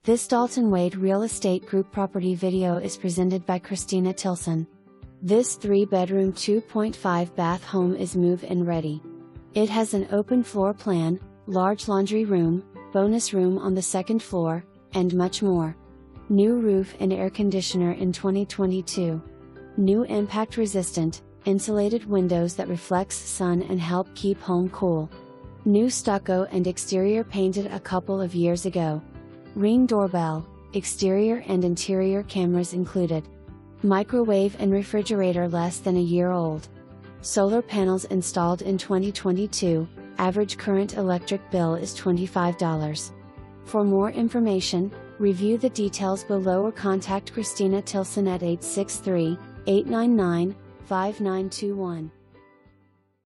This Dalton Wade Real Estate Group property video is presented by Christina Tilson. This 3-bedroom 2.5 bath home is move-in ready. It has an open floor plan, large laundry room, bonus room on the second floor, and much more. New roof and air conditioner in 2022. New impact resistant, insulated windows that reflects sun and help keep home cool. New stucco and exterior painted a couple of years ago. Ring doorbell, exterior and interior cameras included. Microwave and refrigerator less than a year old. Solar panels installed in 2022, average current electric bill is $25. For more information, review the details below or contact Christina Tilson at 863-899-5921.